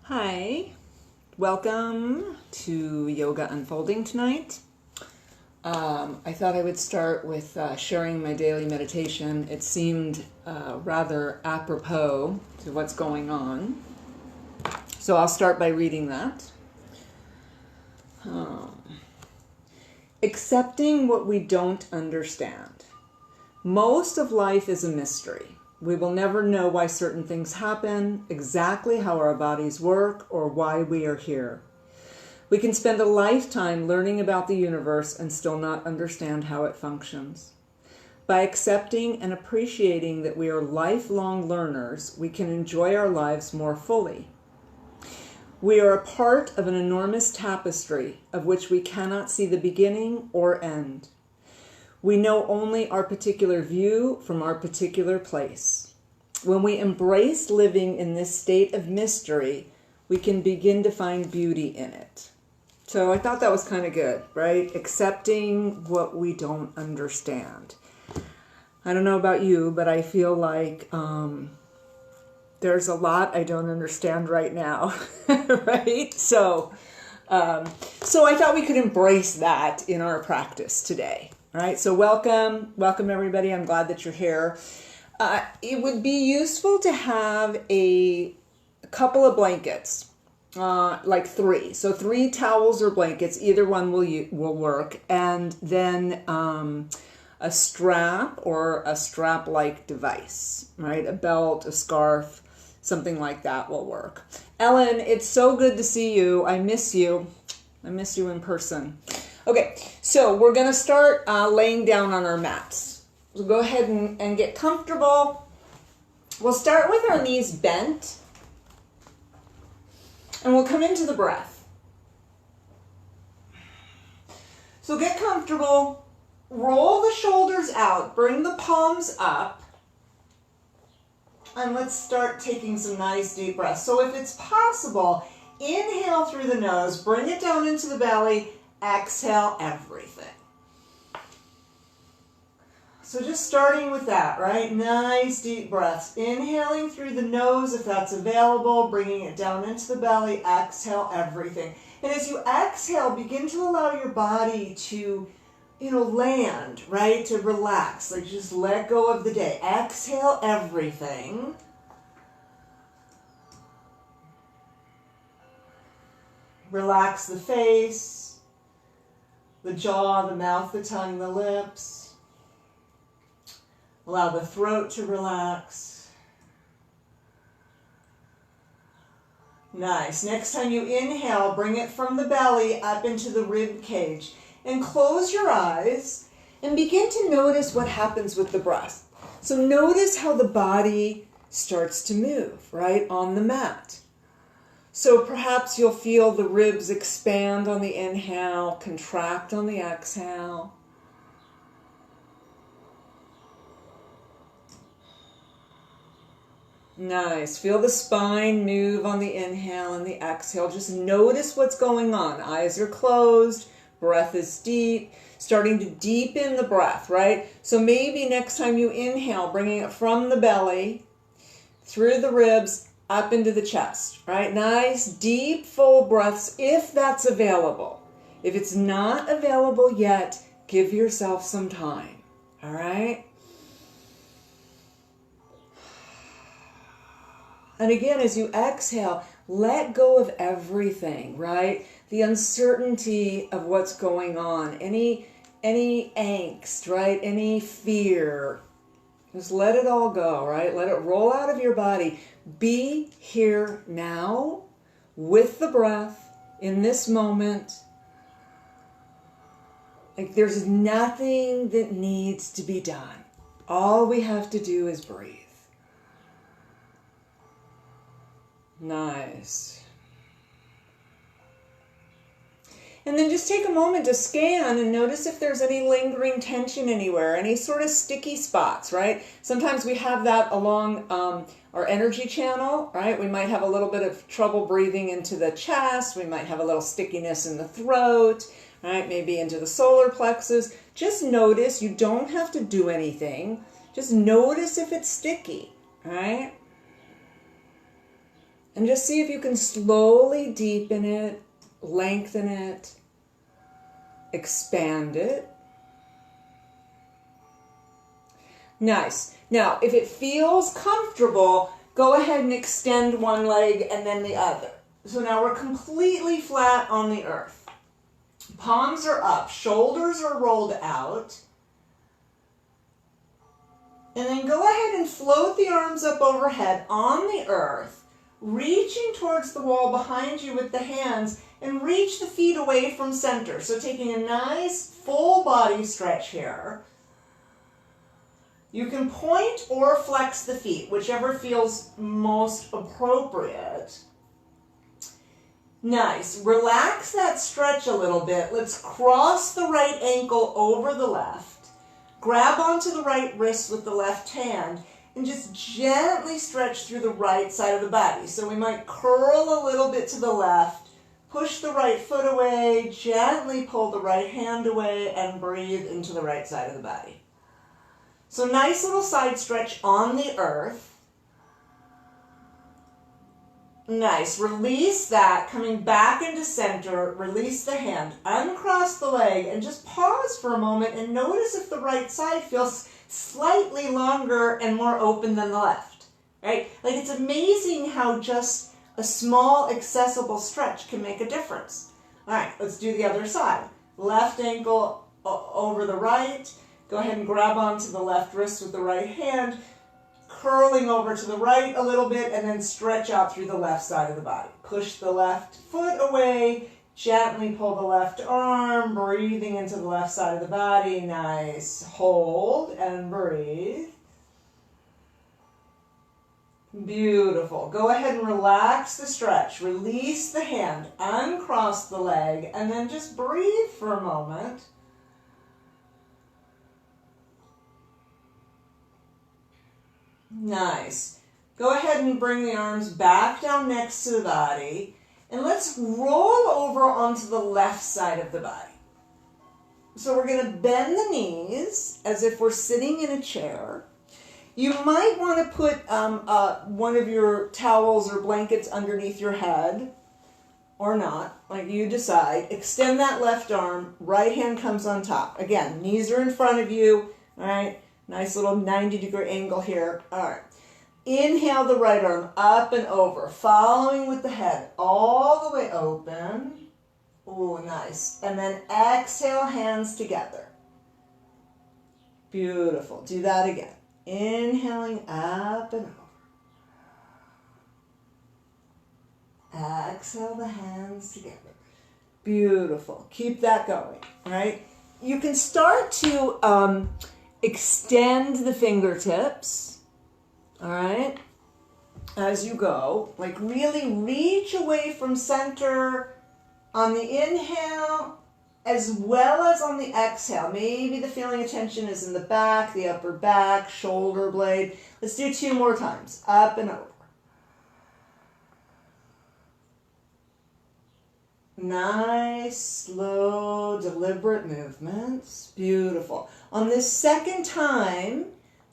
Hi, welcome to Yoga Unfolding tonight. I thought I would start with sharing my daily meditation. It seemed rather apropos to what's going on. So I'll start by reading that. Accepting what we don't understand. Most of life is a mystery. We will never know why certain things happen, exactly how our bodies work, or why we are here. We can spend a lifetime learning about the universe and still not understand how it functions. By accepting and appreciating that we are lifelong learners, we can enjoy our lives more fully. We are a part of an enormous tapestry of which we cannot see the beginning or end. We know only our particular view from our particular place. When we embrace living in this state of mystery, we can begin to find beauty in it. So I thought that was kind of good, right? Accepting what we don't understand. I don't know about you, but I feel like there's a lot I don't understand right now, right? So I thought we could embrace that in our practice today. All right, so welcome everybody. I'm glad that you're here. It would be useful to have a couple of blankets, like three. So 3 towels or blankets, either one will work, and then a strap or a strap-like device, right? A belt, a scarf, something like that will work. Ellen, it's so good to see you. I miss you. I miss you in person. Okay, so we're going to start laying down on our mats. So go ahead and get comfortable. We'll start with our knees bent. And we'll come into the breath. So get comfortable. Roll the shoulders out. Bring the palms up. And let's start taking some nice deep breaths. So if it's possible, inhale through the nose. Bring it down into the belly. Exhale everything. So just starting with that, right? Nice deep breaths. Inhaling through the nose if that's available, bringing it down into the belly, exhale everything. And as you exhale, begin to allow your body to, land, right? To relax, like just let go of the day. Exhale everything. Relax the face. The jaw, the mouth, the tongue, the lips. Allow the throat to relax. Nice. Next time you inhale, bring it from the belly up into the rib cage. And close your eyes and begin to notice what happens with the breath. So notice how the body starts to move, right, on the mat. So perhaps you'll feel the ribs expand on the inhale, contract on the exhale. Nice. Feel the spine move on the inhale and the exhale. Just notice what's going on. Eyes are closed, breath is deep, starting to deepen the breath, right? So maybe next time you inhale, bringing it from the belly, through the ribs, up into the chest, right? Nice, deep, full breaths if that's available. If it's not available yet, give yourself some time, all right? And again, as you exhale, let go of everything, right? The uncertainty of what's going on, any angst, right? Any fear. Just let it all go, right? Let it roll out of your body. Be here now with the breath in this moment. Like there's nothing that needs to be done. All we have to do is breathe. Nice. And then just take a moment to scan and notice if there's any lingering tension anywhere, any sort of sticky spots, right? Sometimes we have that along our energy channel, right? We might have a little bit of trouble breathing into the chest. We might have a little stickiness in the throat, right? Maybe into the solar plexus. Just notice. You don't have to do anything. Just notice if it's sticky, right? And just see if you can slowly deepen it, lengthen it, expand it. Nice. Now, if it feels comfortable, go ahead and extend one leg and then the other. So now we're completely flat on the earth. Palms are up, shoulders are rolled out. And then go ahead and float the arms up overhead on the earth, reaching towards the wall behind you with the hands, and reach the feet away from center. So taking a nice full body stretch here. You can point or flex the feet, whichever feels most appropriate. Nice. Relax that stretch a little bit. Let's cross the right ankle over the left. Grab onto the right wrist with the left hand and just gently stretch through the right side of the body. So we might curl a little bit to the left, push the right foot away, gently pull the right hand away, and breathe into the right side of the body. So nice little side stretch on the earth. Nice. Release that, coming back into center, release the hand, uncross the leg, and just pause for a moment and notice if the right side feels slightly longer and more open than the left, right? Like, it's amazing how just a small accessible stretch can make a difference. All right, let's do the other side. Left ankle over the right. Go ahead and grab onto the left wrist with the right hand, curling over to the right a little bit, and then stretch out through the left side of the body. Push the left foot away, gently pull the left arm, breathing into the left side of the body. Nice. Hold and breathe. Beautiful. Go ahead and relax the stretch. Release the hand, uncross the leg, and then just breathe for a moment. Nice. Go ahead and bring the arms back down next to the body, and let's roll over onto the left side of the body. So we're going to bend the knees as if we're sitting in a chair. You might want to put one of your towels or blankets underneath your head, or not, like you decide. Extend that left arm, right hand comes on top. Again, knees are in front of you, all right? Nice little 90-degree angle here. All right. Inhale the right arm up and over, following with the head all the way open. Ooh, nice. And then exhale, hands together. Beautiful. Do that again. Inhaling up and over. Exhale the hands together. Beautiful. Keep that going, all right? You can start to extend the fingertips, all right, as you go. Like, really reach away from center on the inhale as well as on the exhale. Maybe the feeling of tension is in the back, the upper back, shoulder blade. Let's do 2 more times. Up and over. Nice, slow, deliberate movements. Beautiful. On this second time,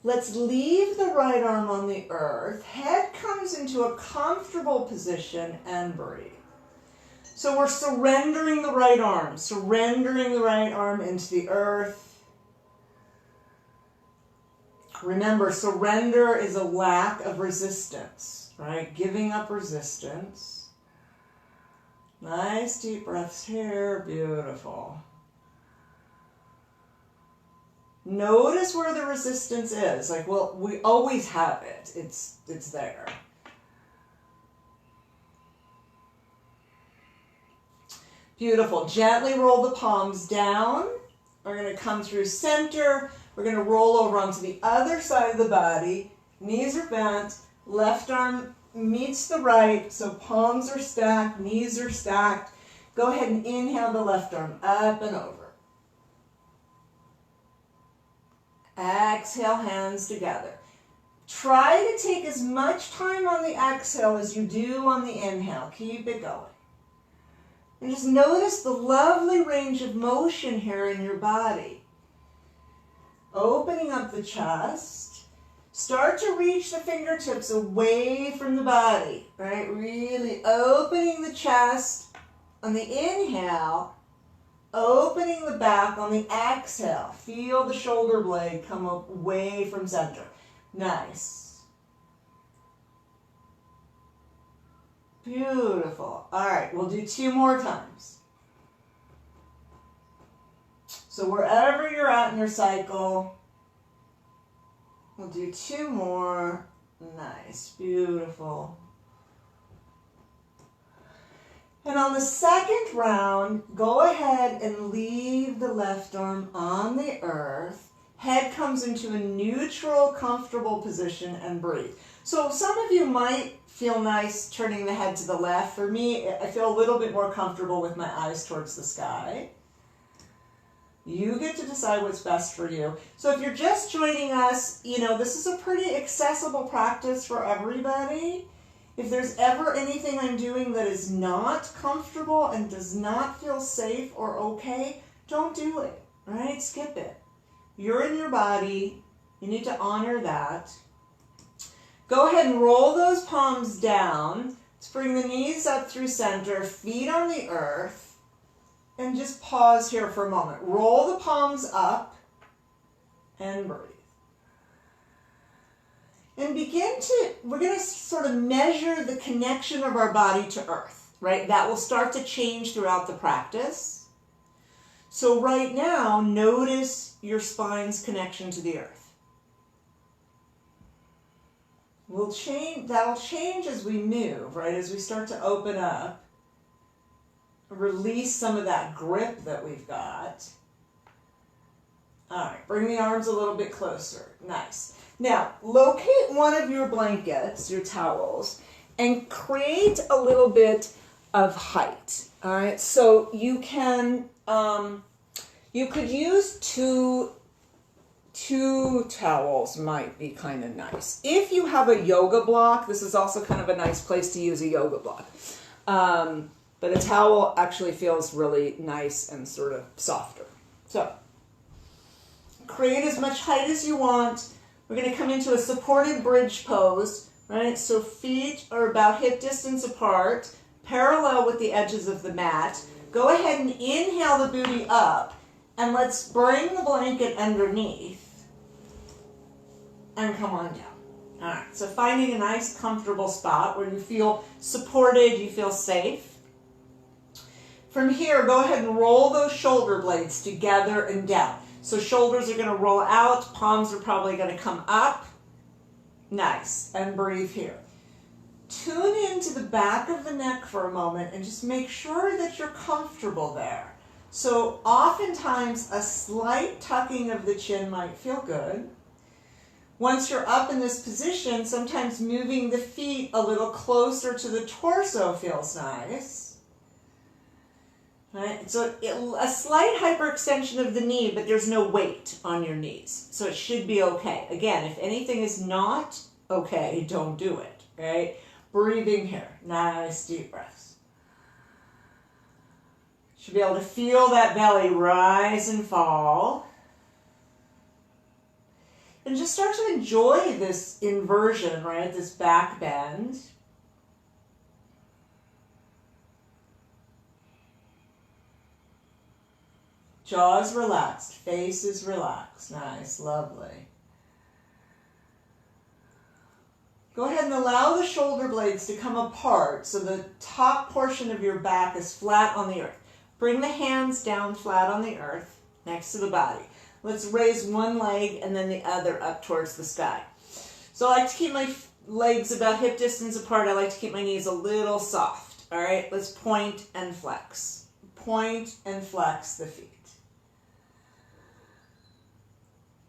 let's leave the right arm on the earth. Head comes into a comfortable position and breathe. So we're surrendering the right arm into the earth. Remember, surrender is a lack of resistance, right? Giving up resistance. Nice deep breaths here. Beautiful. Notice where the resistance is. Like, well, we always have it. It's there. Beautiful. Gently roll the palms down. We're going to come through center. We're going to roll over onto the other side of the body. Knees are bent. Left arm meets the right, so palms are stacked, knees are stacked. Go ahead and inhale the left arm up and over. Exhale, hands together. Try to take as much time on the exhale as you do on the inhale. Keep it going. And just notice the lovely range of motion here in your body. Opening up the chest. Start to reach the fingertips away from the body, right? Really opening the chest on the inhale, opening the back on the exhale. Feel the shoulder blade come away from center. Nice. Beautiful. All right, we'll do 2 more times. So wherever you're at in your cycle, we'll do 2 more. Nice, beautiful. And on the second round, go ahead and leave the left arm on the earth. Head comes into a neutral, comfortable position and breathe. So some of you might feel nice turning the head to the left. For me, I feel a little bit more comfortable with my eyes towards the sky. You get to decide what's best for you. So if you're just joining us, you know, this is a pretty accessible practice for everybody. If there's ever anything I'm doing that is not comfortable and does not feel safe or okay, don't do it, right? Skip it. You're in your body. You need to honor that. Go ahead and roll those palms down. Let's bring the knees up through center, feet on the earth. And just pause here for a moment. Roll the palms up and breathe. And we're going to sort of measure the connection of our body to earth, right? That will start to change throughout the practice. So right now, notice your spine's connection to the earth. That'll change as we move, right? As we start to open up. Release some of that grip that we've got. All right, bring the arms a little bit closer. Nice. Now, locate one of your blankets, your towels, and create a little bit of height. All right, so you can, you could use two towels might be kind of nice. If you have a yoga block, this is also kind of a nice place to use a yoga block. But a towel actually feels really nice and sort of softer. So, create as much height as you want. We're going to come into a supported bridge pose, right? So feet are about hip distance apart, parallel with the edges of the mat. Go ahead and inhale the booty up, and let's bring the blanket underneath and come on down. All right, so finding a nice comfortable spot where you feel supported, you feel safe. From here, go ahead and roll those shoulder blades together and down. So shoulders are going to roll out, palms are probably going to come up. Nice, and breathe here. Tune into the back of the neck for a moment and just make sure that you're comfortable there. So oftentimes a slight tucking of the chin might feel good. Once you're up in this position, sometimes moving the feet a little closer to the torso feels nice. Right? So a slight hyperextension of the knee, but there's no weight on your knees. So it should be okay. Again, if anything is not okay, don't do it. Right? Breathing here. Nice deep breaths. Should be able to feel that belly rise and fall. And just start to enjoy this inversion, right? This back bend. Jaws relaxed, face is relaxed. Nice, lovely. Go ahead and allow the shoulder blades to come apart so the top portion of your back is flat on the earth. Bring the hands down flat on the earth next to the body. Let's raise one leg and then the other up towards the sky. So I like to keep my legs about hip distance apart. I like to keep my knees a little soft. All right, let's point and flex. Point and flex the feet.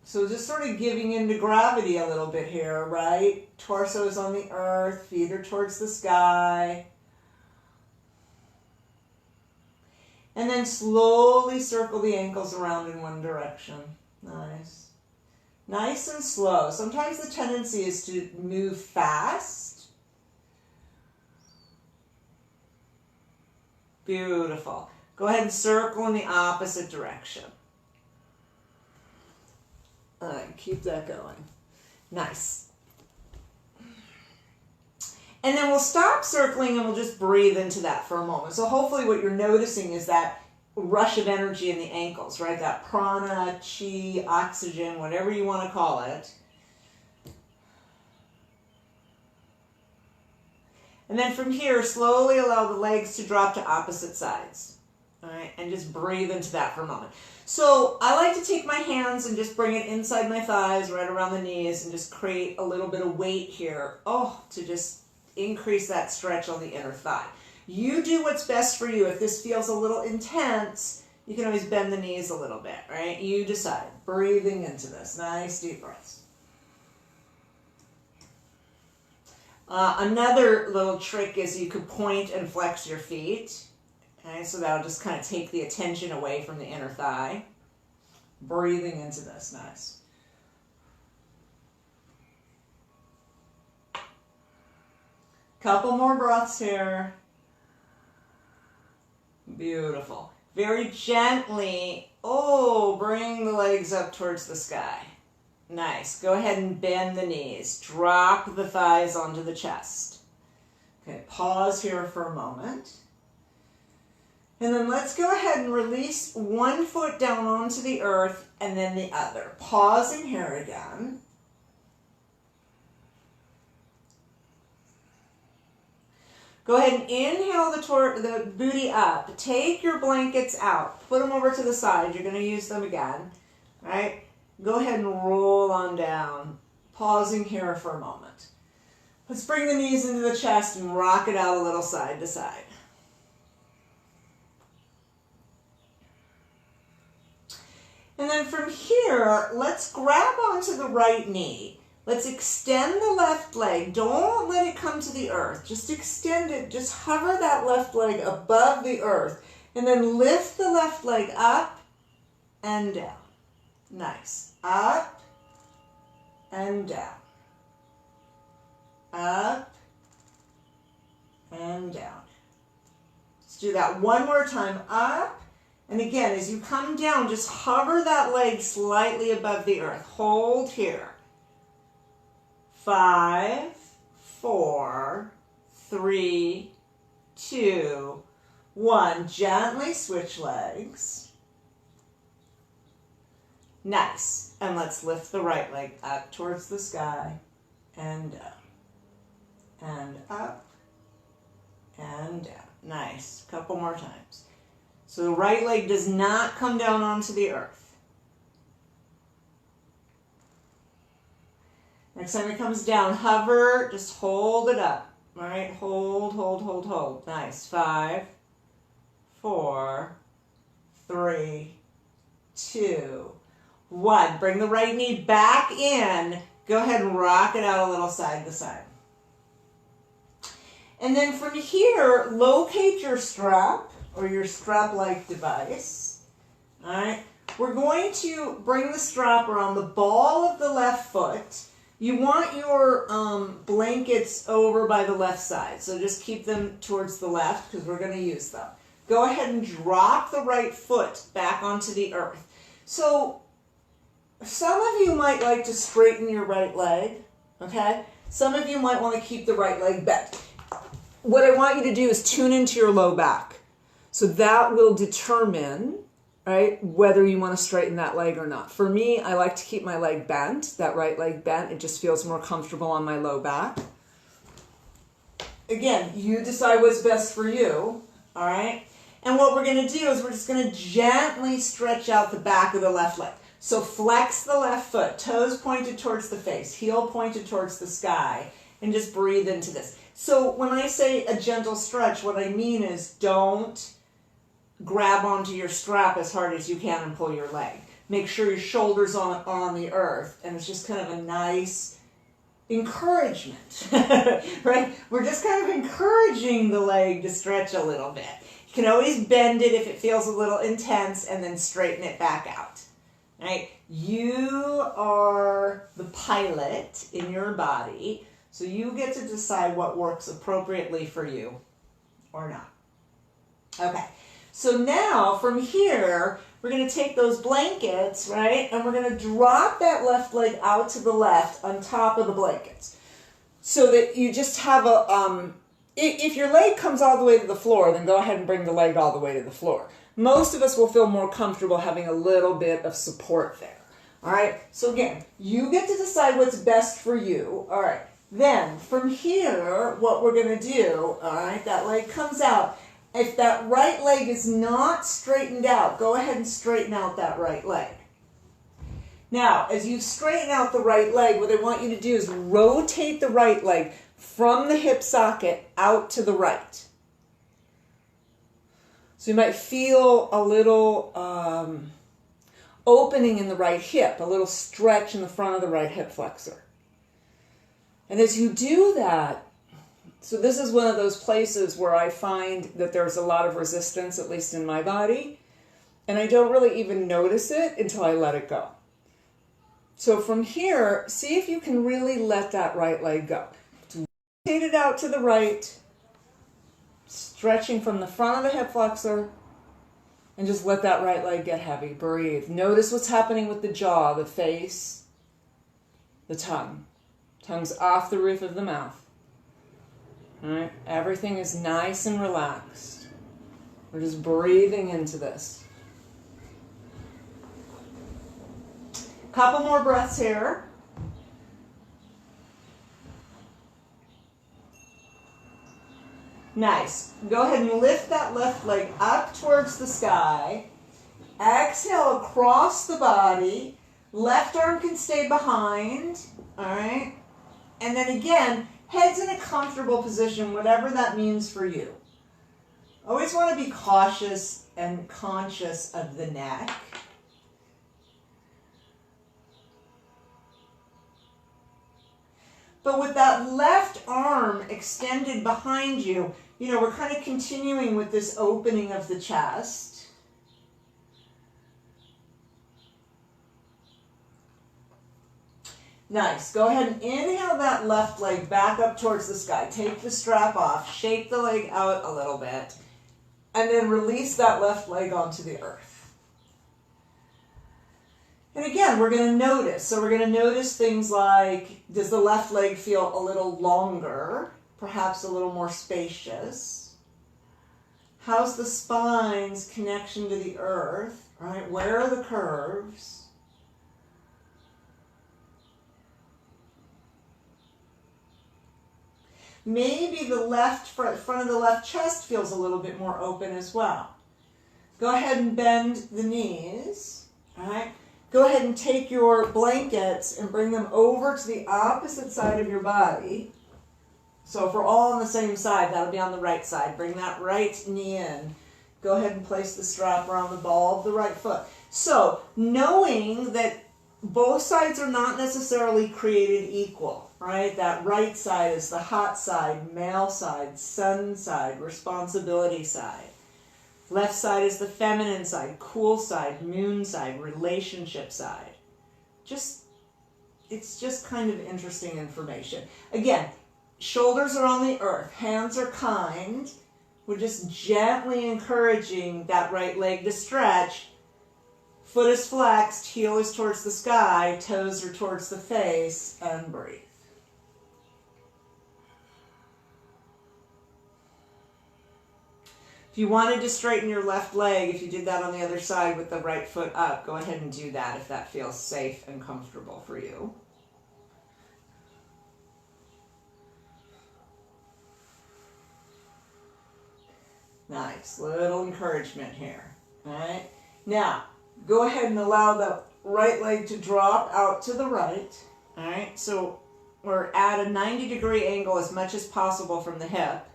So just sort of giving into gravity a little bit here, right? Torso is on the earth, feet are towards the sky. And then slowly circle the ankles around in one direction. Nice. Nice and slow. Sometimes the tendency is to move fast. Beautiful. Go ahead and circle in the opposite direction. All right, keep that going. Nice. And then we'll stop circling and we'll just breathe into that for a moment. So hopefully what you're noticing is that rush of energy in the ankles, right? That prana, chi, oxygen, whatever you want to call it. And then from here, slowly allow the legs to drop to opposite sides. All right, and just breathe into that for a moment. So I like to take my hands and just bring it inside my thighs, right around the knees, and just create a little bit of weight here. Oh, to just increase that stretch on the inner thigh. You do what's best for you. If this feels a little intense, you can always bend the knees a little bit, right? You decide. Breathing into this. Nice deep breaths. Another little trick is you could point and flex your feet. Okay, so that'll just kind of take the attention away from the inner thigh. Breathing into this. Nice. Couple more breaths here. Beautiful. Very gently, bring the legs up towards the sky. Nice. Go ahead and bend the knees. Drop the thighs onto the chest. Okay, pause here for a moment. And then let's go ahead and release one foot down onto the earth and then the other. Pausing here again. Go ahead and inhale the booty up. Take your blankets out. Put them over to the side. You're going to use them again. All right? Go ahead and roll on down. Pausing here for a moment. Let's bring the knees into the chest and rock it out a little side to side. And then from here, let's grab onto the right knee. Let's extend the left leg. Don't let it come to the earth. Just extend it. Just hover that left leg above the earth. And then lift the left leg up and down. Nice. Up and down. Up and down. Let's do that one more time. Up. And again, as you come down, just hover that leg slightly above the earth. Hold here. 5, 4, 3, 2, 1. Gently switch legs. Nice. And let's lift the right leg up towards the sky and down. And up and down. Nice. Couple more times. So the right leg does not come down onto the earth. Next time it comes down, hover, just hold it up. All right, hold, hold, hold, hold. Nice. 5, 4, 3, 2, 1. Bring the right knee back in. Go ahead and rock it out a little side to side. And then from here, locate your strap or your strap-like device. All right, we're going to bring the strap around the ball of the left foot. You want your blankets over by the left side, so just keep them towards the left because we're going to use them. Go ahead and drop the right foot back onto the earth. So some of you might like to straighten your right leg, okay? Some of you might want to keep the right leg bent. What I want you to do is tune into your low back. So that will determine, right, whether you want to straighten that leg or not. For me, I like to keep my leg bent, that right leg bent. It just feels more comfortable on my low back. Again, you decide what's best for you, all right? And what we're going to do is we're just going to gently stretch out the back of the left leg. So flex the left foot, toes pointed towards the face, heel pointed towards the sky, and just breathe into this. So when I say a gentle stretch, what I mean is don't grab onto your strap as hard as you can and pull your leg. Make sure your shoulders are on the earth, and it's just kind of a nice encouragement, right? We're just kind of encouraging the leg to stretch a little bit. You can always bend it if it feels a little intense and then straighten it back out, right? You are the pilot in your body, so you get to decide what works appropriately for you or not. Okay. So now, from here, we're going to take those blankets, right, and we're going to drop that left leg out to the left on top of the blankets. So that you just have a, if your leg comes all the way to the floor, then go ahead and bring the leg all the way to the floor. Most of us will feel more comfortable having a little bit of support there. All right, so again, you get to decide what's best for you. All right, then from here, what we're going to do, all right, that leg comes out. If that right leg is not straightened out, go ahead and straighten out that right leg. Now, as you straighten out the right leg, what I want you to do is rotate the right leg from the hip socket out to the right. So you might feel a little opening in the right hip, a little stretch in the front of the right hip flexor. And as you do that, so this is one of those places where I find that there's a lot of resistance, at least in my body, and I don't really even notice it until I let it go. So from here, see if you can really let that right leg go. Rotate it out to the right, stretching from the front of the hip flexor, and just let that right leg get heavy. Breathe. Notice what's happening with the jaw, the face, the tongue. Tongue's off the roof of the mouth. All right? Everything is nice and relaxed. We're just breathing into this. Couple more breaths here. Nice. Go ahead and lift that left leg up towards the sky. Exhale across the body. Left arm can stay behind. All right. And then again, head's in a comfortable position, whatever that means for you. Always want to be cautious and conscious of the neck. But with that left arm extended behind you, we're kind of continuing with this opening of the chest. Nice. Go ahead and inhale that left leg back up towards the sky. Take the strap off, shake the leg out a little bit, and then release that left leg onto the earth. And again, we're going to notice. So we're going to notice things like, does the left leg feel a little longer? Perhaps a little more spacious? How's the spine's connection to the earth? Right? Where are the curves? Maybe the left front of the left chest feels a little bit more open as well. Go ahead and bend the knees. All right? Go ahead and take your blankets and bring them over to the opposite side of your body. So if we're all on the same side, that'll be on the right side. Bring that right knee in. Go ahead and place the strap around the ball of the right foot. So knowing that both sides are not necessarily created equal, right? That right side is the hot side, male side, sun side, responsibility side. Left side is the feminine side, cool side, moon side, relationship side. It's just kind of interesting information. Again, shoulders are on the earth, hands are kind. We're just gently encouraging that right leg to stretch. Foot is flexed, heel is towards the sky, toes are towards the face, and breathe. If you wanted to straighten your left leg, if you did that on the other side with the right foot up, go ahead and do that if that feels safe and comfortable for you. Nice, little encouragement here. All right. Now, go ahead and allow the right leg to drop out to the right. All right. So we're at a 90-degree angle as much as possible from the hip.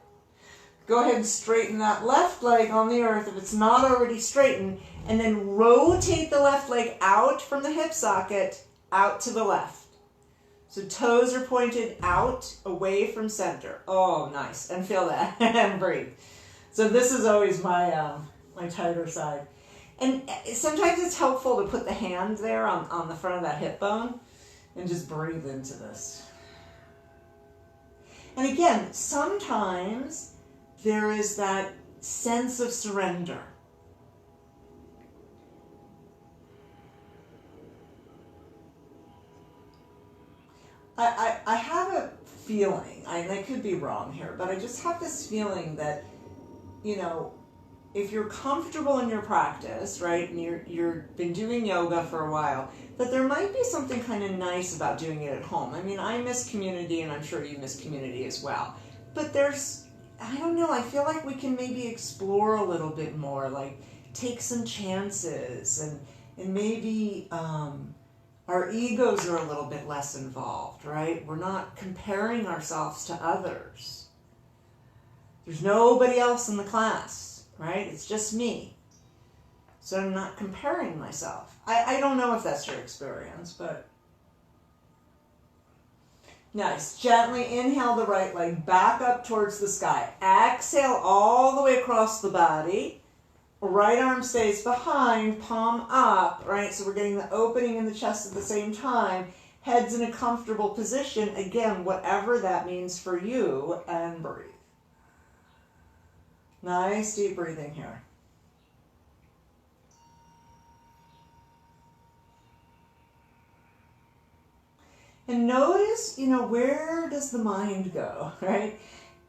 Go ahead and straighten that left leg on the earth if it's not already straightened, and then rotate the left leg out from the hip socket out to the left. So toes are pointed out away from center. Oh, nice. And feel that. And breathe. So this is always my my tighter side. And sometimes it's helpful to put the hand there on the front of that hip bone and just breathe into this. And again, sometimes there is that sense of surrender. I have a feeling, I could be wrong here, but I just have this feeling that, you know, if you're comfortable in your practice, right, and you've been doing yoga for a while, that there might be something kind of nice about doing it at home. I mean, I miss community, and I'm sure you miss community as well. But there's, I don't know, I feel like we can maybe explore a little bit more, like take some chances, and maybe our egos are a little bit less involved, right? We're not comparing ourselves to others. There's nobody else in the class. Right? It's just me. So I'm not comparing myself. I don't know if that's your experience, but nice. Gently inhale the right leg back up towards the sky. Exhale all the way across the body. Right arm stays behind, palm up, right? So we're getting the opening in the chest at the same time. Head's in a comfortable position. Again, whatever that means for you, and breathe. Nice deep breathing here. And notice, you know, where does the mind go, right?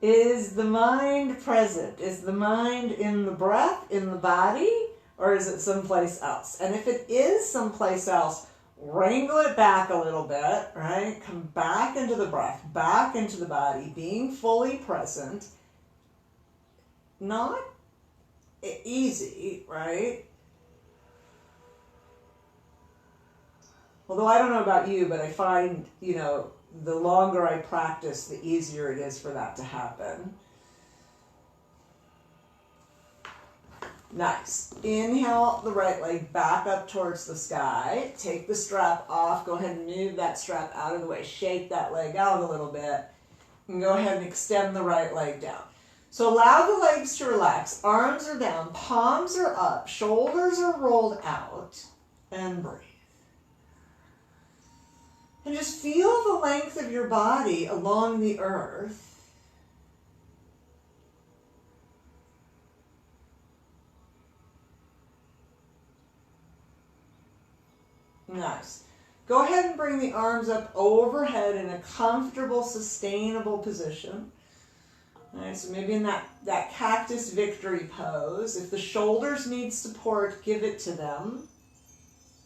Is the mind present? Is the mind in the breath, in the body, or is it someplace else? And if it is someplace else, wrangle it back a little bit, right? Come back into the breath, back into the body, being fully present. Not easy, right? Although I don't know about you, but I find, you know, the longer I practice, the easier it is for that to happen. Nice. Inhale the right leg back up towards the sky. Take the strap off. Go ahead and move that strap out of the way. Shake that leg out a little bit. And go ahead and extend the right leg down. So allow the legs to relax. Arms are down, palms are up, shoulders are rolled out, and breathe. And just feel the length of your body along the earth. Nice. Go ahead and bring the arms up overhead in a comfortable, sustainable position. All right, so maybe in that cactus victory pose. If the shoulders need support, give it to them.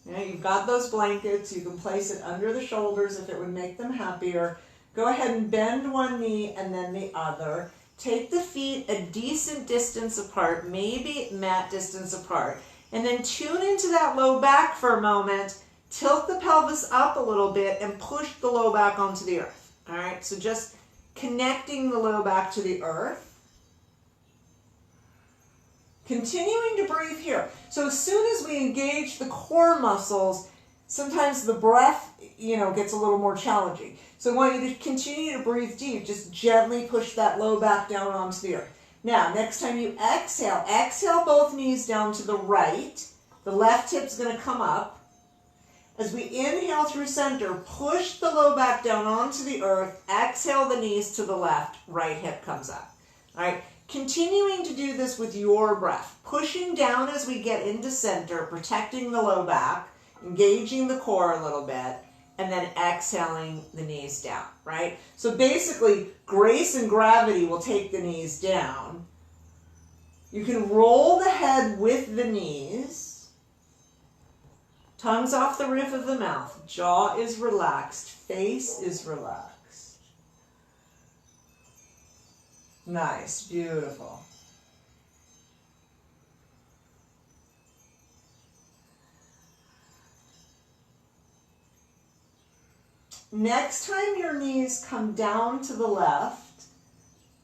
Okay, you've got those blankets. You can place it under the shoulders if it would make them happier. Go ahead and bend one knee and then the other. Take the feet a decent distance apart, maybe mat distance apart. And then tune into that low back for a moment. Tilt the pelvis up a little bit and push the low back onto the earth. All right, so just connecting the low back to the earth. Continuing to breathe here. So as soon as we engage the core muscles, sometimes the breath, you know, gets a little more challenging. So I want you to continue to breathe deep. Just gently push that low back down onto the earth. Now, next time you exhale, exhale both knees down to the right. The left hip's going to come up. As we inhale through center, push the low back down onto the earth. Exhale the knees to the left. Right hip comes up. All right. Continuing to do this with your breath. Pushing down as we get into center, protecting the low back, engaging the core a little bit, and then exhaling the knees down, right? So basically, grace and gravity will take the knees down. You can roll the head with the knees. Tongue's off the roof of the mouth. Jaw is relaxed. Face is relaxed. Nice. Beautiful. Next time your knees come down to the left,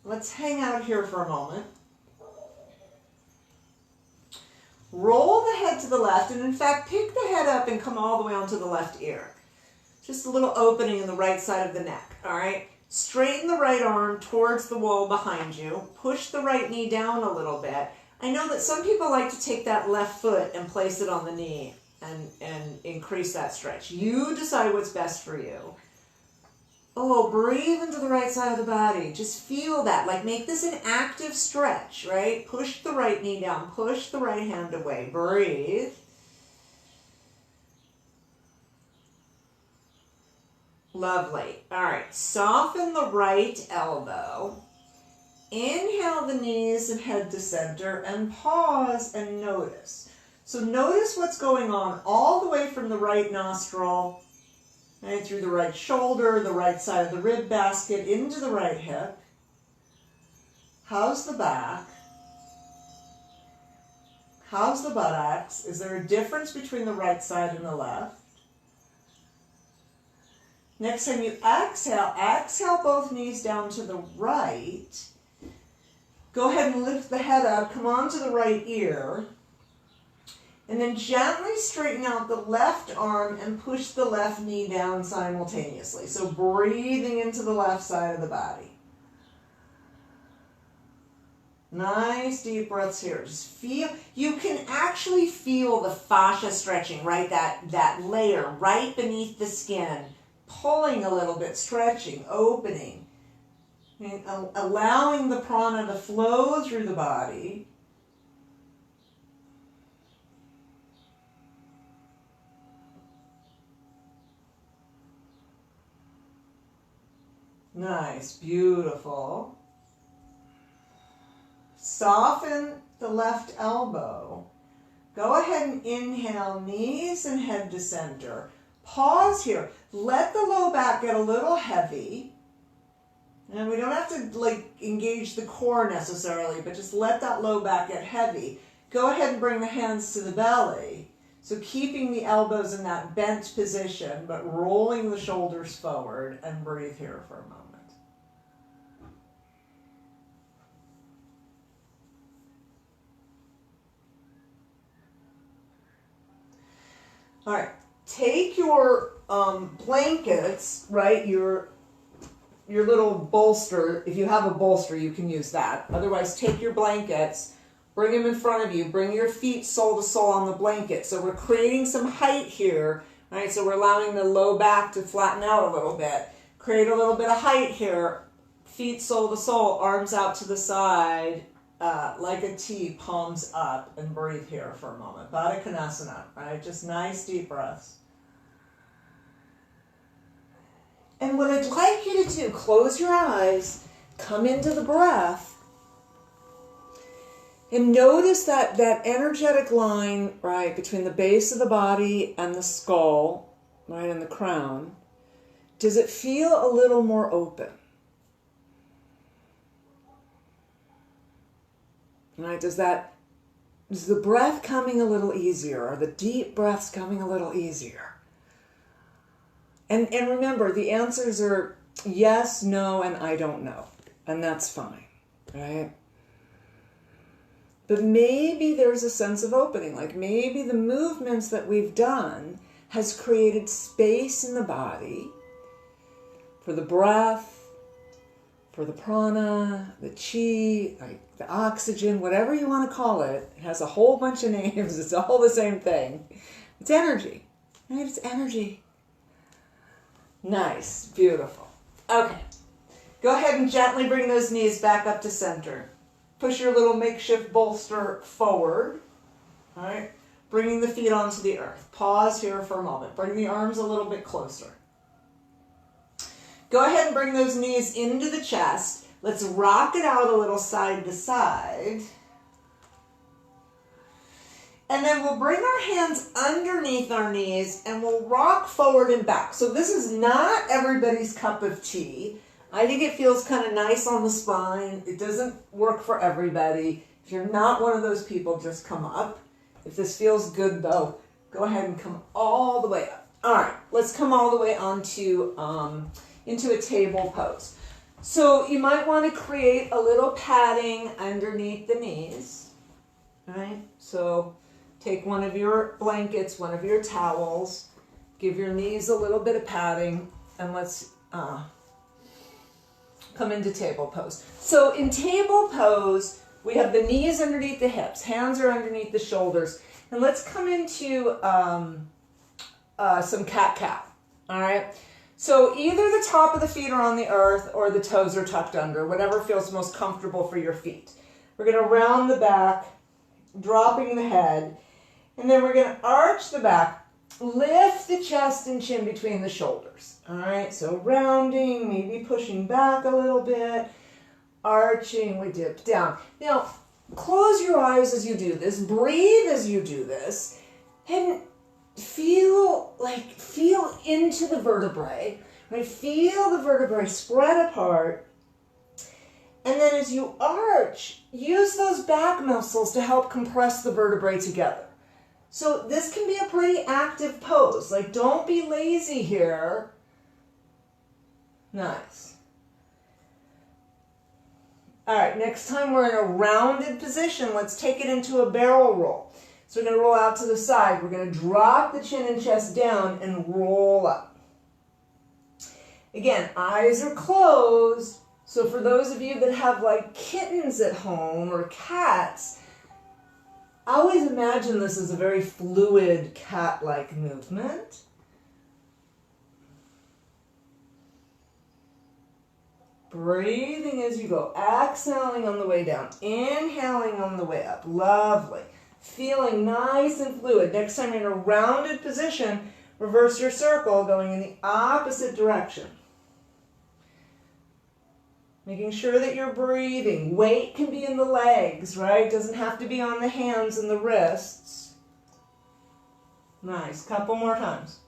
let's hang out here for a moment. Roll the head to the left, and in fact, pick the head up and come all the way onto the left ear. Just a little opening in the right side of the neck, all right? Straighten the right arm towards the wall behind you. Push the right knee down a little bit. I know that some people like to take that left foot and place it on the knee and increase that stretch. You decide what's best for you. Oh, breathe into the right side of the body. Just feel that. Like, make this an active stretch, right? Push the right knee down. Push the right hand away. Breathe. Lovely. All right, soften the right elbow. Inhale the knees and head to center and pause and notice. So notice what's going on all the way from the right nostril, right, through the right shoulder, the right side of the rib basket, into the right hip. How's the back? How's the buttocks? Is there a difference between the right side and the left? Next time you exhale both knees down to the right. Go ahead and lift the head up, come onto the right ear. And then gently straighten out the left arm and push the left knee down simultaneously. So breathing into the left side of the body. Nice deep breaths here. Just feel, you can actually feel the fascia stretching, right? That layer right beneath the skin, pulling a little bit, stretching, opening, and allowing the prana to flow through the body. Nice, beautiful. Soften the left elbow. Go ahead and inhale, knees and head to center. Pause here. Let the low back get a little heavy. And we don't have to engage the core necessarily, but just let that low back get heavy. Go ahead and bring the hands to the belly. So keeping the elbows in that bent position, but rolling the shoulders forward, and breathe here for a moment. All right, take your blankets, right, your little bolster. If you have a bolster, you can use that. Otherwise, take your blankets, bring them in front of you, bring your feet sole to sole on the blanket. So we're creating some height here, right? So we're allowing the low back to flatten out a little bit. Create a little bit of height here. Feet sole to sole, arms out to the side, like a T, palms up, and breathe here for a moment. Baddha Konasana, right? Just nice deep breaths. And what I'd like you to do, close your eyes, come into the breath, and notice that energetic line, right, between the base of the body and the skull, right, and the crown. Does it feel a little more open? Right, is the breath coming a little easier? Are the deep breaths coming a little easier? And remember, the answers are yes, no, and I don't know. And that's fine, right? But maybe there's a sense of opening. Like maybe the movements that we've done has created space in the body for the breath, for the prana, the chi, like the oxygen, whatever you want to call it. It has a whole bunch of names. It's all the same thing. It's energy, right? It's energy. Nice, beautiful. Okay, go ahead and gently bring those knees back up to center. Push your little makeshift bolster forward, all right? Bringing the feet onto the earth. Pause here for a moment. Bring the arms a little bit closer. Go ahead and bring those knees into the chest. Let's rock it out a little side to side. And then we'll bring our hands underneath our knees and we'll rock forward and back. So this is not everybody's cup of tea. I think it feels kind of nice on the spine. It doesn't work for everybody. If you're not one of those people, just come up. If this feels good though, go ahead and come all the way up. All right, let's come all the way onto into a table pose. So you might want to create a little padding underneath the knees. All right, so take one of your blankets, one of your towels, give your knees a little bit of padding, and let's come into table pose. So in table pose, we have the knees underneath the hips, hands are underneath the shoulders, and let's come into some cat-cow, all right? So either the top of the feet are on the earth or the toes are tucked under, whatever feels most comfortable for your feet. We're going to round the back, dropping the head, and then we're going to arch the back lift the chest and chin between the shoulders. All right, so rounding, maybe pushing back a little bit, arching, we dip down. Now, close your eyes as you do this, breathe as you do this, and feel into the vertebrae, right? Feel the vertebrae spread apart. And then as you arch, use those back muscles to help compress the vertebrae together. So this can be a pretty active pose. Like, don't be lazy here. Nice. All right, next time we're in a rounded position, let's take it into a barrel roll. So we're going to roll out to the side. We're going to drop the chin and chest down and roll up. Again, eyes are closed. So for those of you that have like kittens at home or cats, I always imagine this as a very fluid cat-like movement. Breathing as you go, exhaling on the way down, inhaling on the way up. Lovely. Feeling nice and fluid. Next time you're in a rounded position, reverse your circle, going in the opposite direction. Making sure that you're breathing. Weight can be in the legs, right? Doesn't have to be on the hands and the wrists. Nice. Couple more times.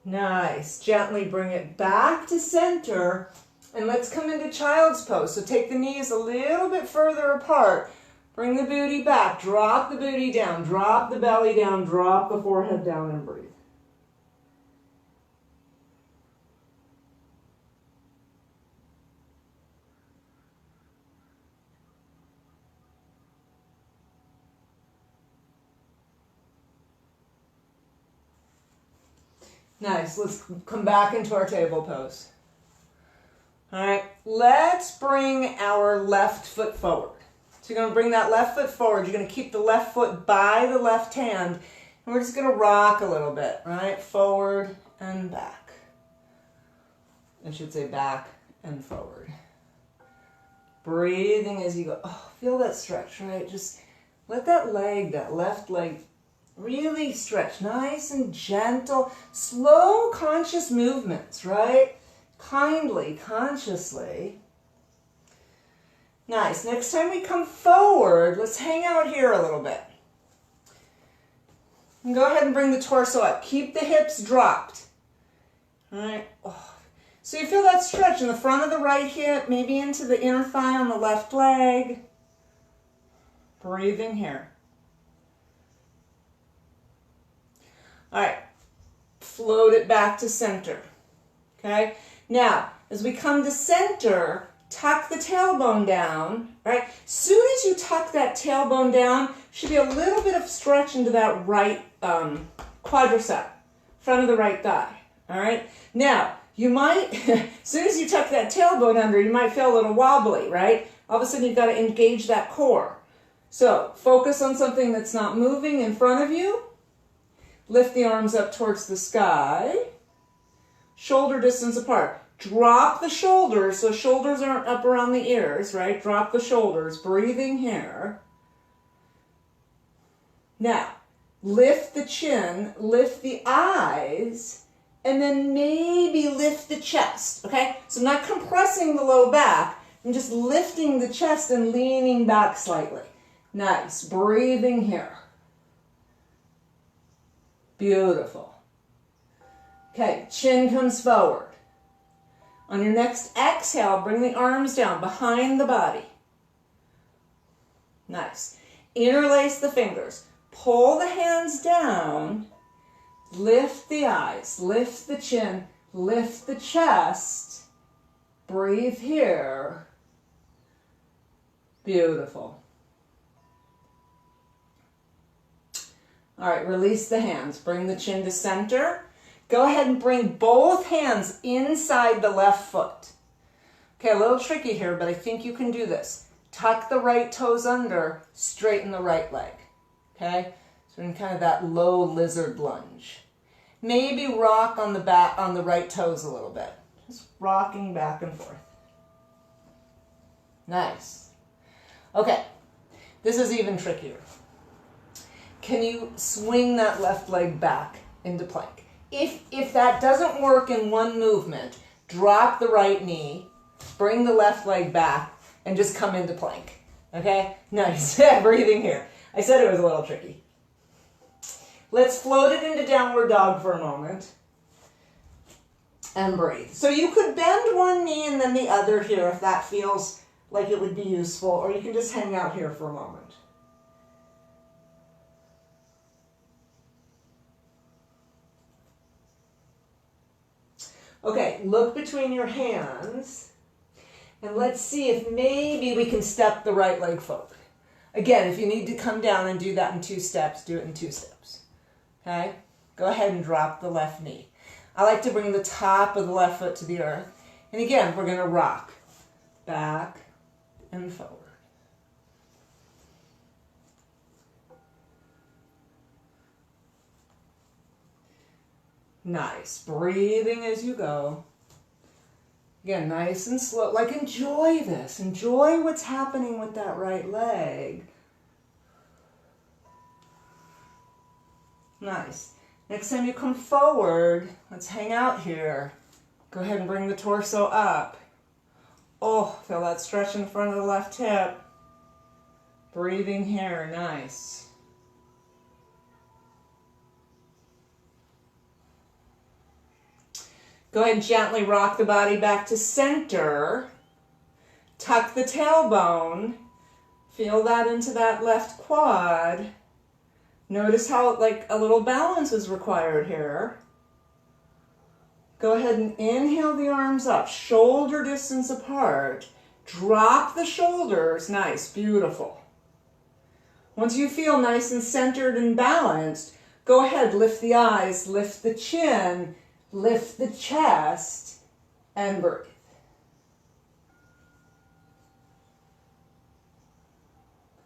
Nice. Gently bring it back to center. And let's come into child's pose. So take the knees a little bit further apart. Bring the booty back. Drop the booty down. Drop the belly down. Drop the forehead down and breathe. Nice. Let's come back into our table pose. All right. Let's bring our left foot forward. So you're going to bring that left foot forward. You're going to keep the left foot by the left hand. And we're just going to rock a little bit, right? Forward and back. I should say back and forward. Breathing as you go. Oh, feel that stretch, right? Just let that leg, that left leg, really stretch. Nice and gentle. Slow, conscious movements, right? Kindly, consciously. Nice. Next time we come forward, let's hang out here a little bit. And go ahead and bring the torso up. Keep the hips dropped. All right. Oh. So you feel that stretch in the front of the right hip, maybe into the inner thigh on the left leg. Breathing here. All right. Float it back to center. Okay. Now, as we come to center, tuck the tailbone down, right? Soon as you tuck that tailbone down, should be a little bit of stretch into that right quadricep, front of the right thigh, all right? Now, you might, as soon as you tuck that tailbone under, you might feel a little wobbly, right? All of a sudden, you've got to engage that core. So, focus on something that's not moving in front of you. Lift the arms up towards the sky. Shoulder distance apart. Drop the shoulders, so shoulders aren't up around the ears, right? Drop the shoulders, breathing here. Now, lift the chin, lift the eyes, and then maybe lift the chest, okay? So I'm not compressing the low back, I'm just lifting the chest and leaning back slightly. Nice, breathing here. Beautiful. Okay, chin comes forward. On your next exhale, bring the arms down behind the body. Nice. Interlace the fingers. Pull the hands down. Lift the eyes. Lift the chin. Lift the chest. Breathe here. Beautiful. All right, release the hands. Bring the chin to center. Go ahead and bring both hands inside the left foot. Okay, a little tricky here, but I think you can do this. Tuck the right toes under, straighten the right leg. Okay, so in kind of that low lizard lunge. Maybe rock on the back, on the right toes a little bit. Just rocking back and forth. Nice. Okay, This is even trickier. Can you swing that left leg back into plank? If that doesn't work in one movement, drop the right knee, bring the left leg back, and just come into plank. Okay? Nice. Breathing here. I said it was a little tricky. Let's float it into downward dog for a moment. And breathe. So you could bend one knee and then the other here if that feels like it would be useful, or you can just hang out here for a moment. Okay, look between your hands, and let's see if maybe we can step the right leg forward. Again, if you need to come down and do that in 2 steps, do it in 2 steps. Okay? Go ahead and drop the left knee. I like to bring the top of the left foot to the earth. And again, we're going to rock back and forward. Nice. Breathing as you go. Again, nice and slow. Like, enjoy this. Enjoy what's happening with that right leg. Nice. Next time you come forward, let's hang out here. Go ahead and bring the torso up. Oh, feel that stretch in the front of the left hip. Breathing here. Nice. Go ahead and gently rock the body back to center. Tuck the tailbone. Feel that into that left quad. Notice how like a little balance is required here. Go ahead and inhale the arms up, shoulder distance apart. Drop the shoulders. Nice, beautiful. Once you feel nice and centered and balanced, go ahead, lift the eyes, lift the chin, lift the chest, and breathe.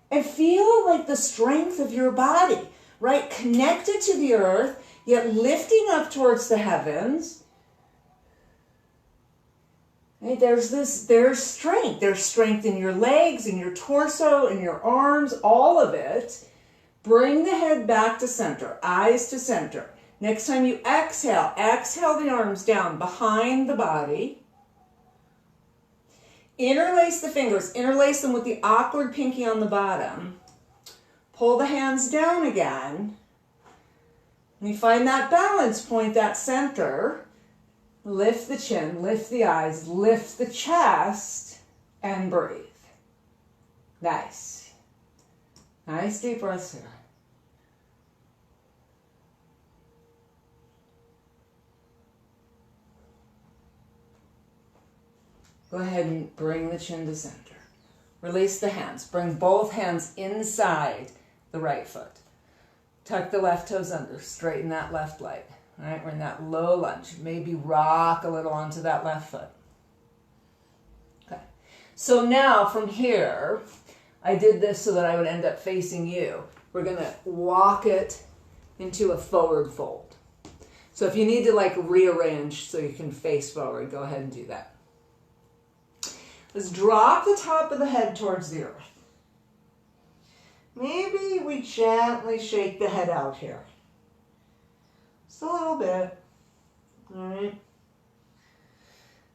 And feel like the strength of your body, right? Connected to the earth, yet lifting up towards the heavens. Right? There's strength. There's strength in your legs, in your torso, in your arms, all of it. Bring the head back to center, eyes to center. Next time you exhale, exhale the arms down behind the body. Interlace the fingers, interlace them with the awkward pinky on the bottom. Pull the hands down again. And you find that balance point, that center. Lift the chin, lift the eyes, lift the chest, and breathe. Nice. Nice deep breaths here. Go ahead and bring the chin to center. Release the hands. Bring both hands inside the right foot. Tuck the left toes under. Straighten that left leg. All right, we're in that low lunge. Maybe rock a little onto that left foot. Okay. So now from here, I did this so that I would end up facing you. We're going to walk it into a forward fold. So if you need to like rearrange so you can face forward, go ahead and do that. Let's drop the top of the head towards the earth. Maybe we gently shake the head out here. Just a little bit. All right.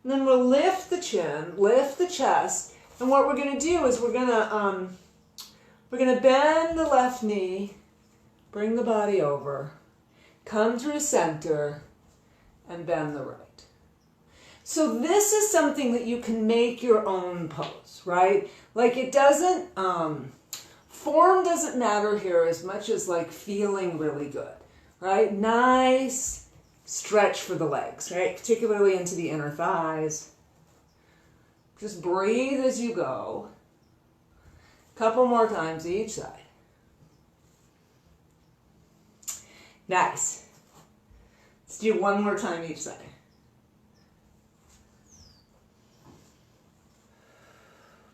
And then we'll lift the chin, lift the chest, and what we're going to do is we're going to bend the left knee, bring the body over, come through center, and bend the right. So this is something that you can make your own pose, right? Like it doesn't, form doesn't matter here as much as like feeling really good, right? Nice stretch for the legs, right? Particularly into the inner thighs. Just breathe as you go. Couple more times each side. Nice. Let's do one more time each side.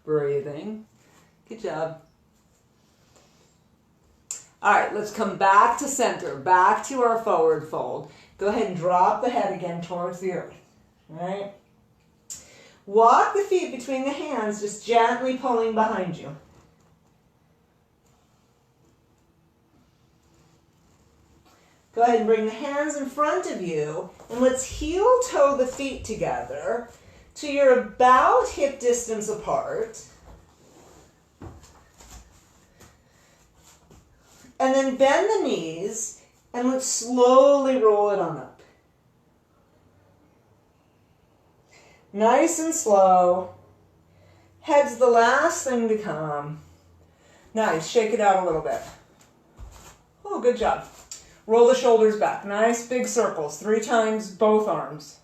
Breathing. Good job. All right, let's come back to center, back to our forward fold. Go ahead and drop the head again towards the earth. All right. Walk the feet between the hands, just gently pulling behind you. Go ahead and bring the hands in front of you, and let's heel toe the feet together till you're about hip distance apart. And then bend the knees, and let's slowly roll it on up. Nice and slow. Head's the last thing to come. Nice, shake it out a little bit. Oh, good job. Roll the shoulders back. Nice big circles, 3 times both arms.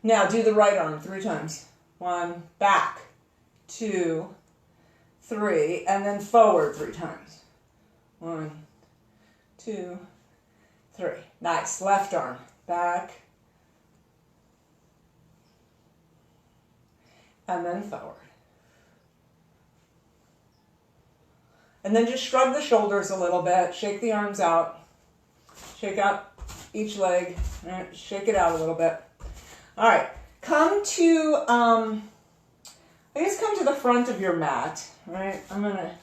Now do the right arm 3 times. 1, back, 2, 3, and then forward 3 times. 1, 2, 3. Nice. Left arm, back, and then forward. And then just shrug the shoulders a little bit, shake the arms out, shake out each leg, shake it out a little bit. All right, come to, come to the front of your mat, all right? I'm gonna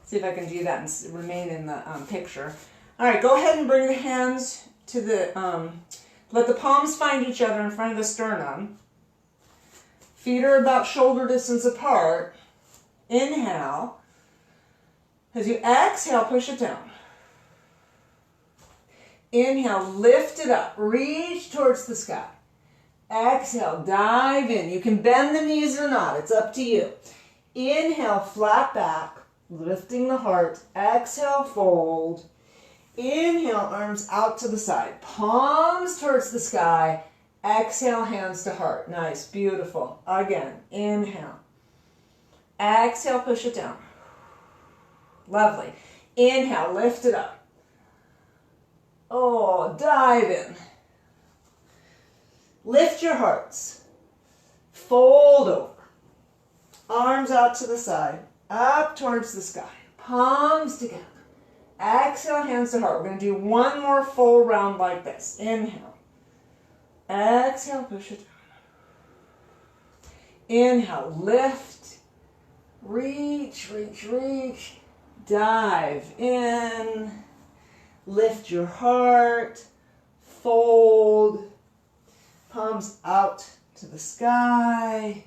see if I can do that and remain in the picture. All right, go ahead and bring the hands to the, let the palms find each other in front of the sternum. Feet are about shoulder distance apart. Inhale. As you exhale, push it down. Inhale, lift it up. Reach towards the sky. Exhale, dive in. You can bend the knees or not. It's up to you. Inhale, flat back, lifting the heart. Exhale, fold. Inhale, arms out to the side. Palms towards the sky. Exhale, hands to heart. Nice, beautiful. Again, inhale. Exhale, push it down. Lovely. Inhale, lift it up. Oh, dive in. Lift your hearts. Fold over. Arms out to the side. Up towards the sky. Palms together. Exhale, hands to heart. We're going to do one more full round like this. Inhale. Exhale, push it down. Inhale, lift. Reach, reach, reach. Dive in, lift your heart, fold, palms out to the sky,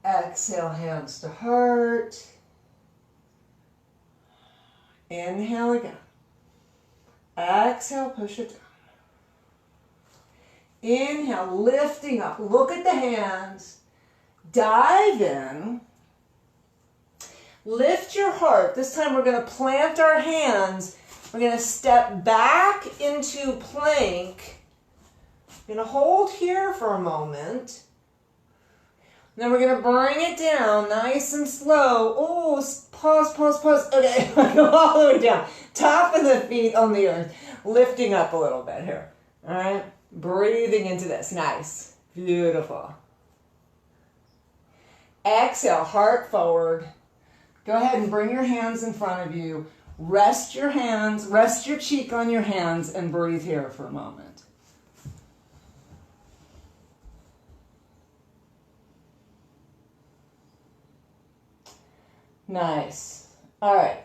exhale, hands to heart, inhale again, exhale, push it down, inhale, lifting up, look at the hands, dive in. Lift your heart. This time we're going to plant our hands. We're going to step back into plank. We're going to hold here for a moment. And then we're going to bring it down nice and slow. Oh, pause, pause, pause. Okay, go all the way down. Top of the feet on the earth. Lifting up a little bit here. All right, breathing into this. Nice. Beautiful. Exhale, heart forward. Go ahead and bring your hands in front of you. Rest your hands, rest your cheek on your hands, and breathe here for a moment. Nice. All right.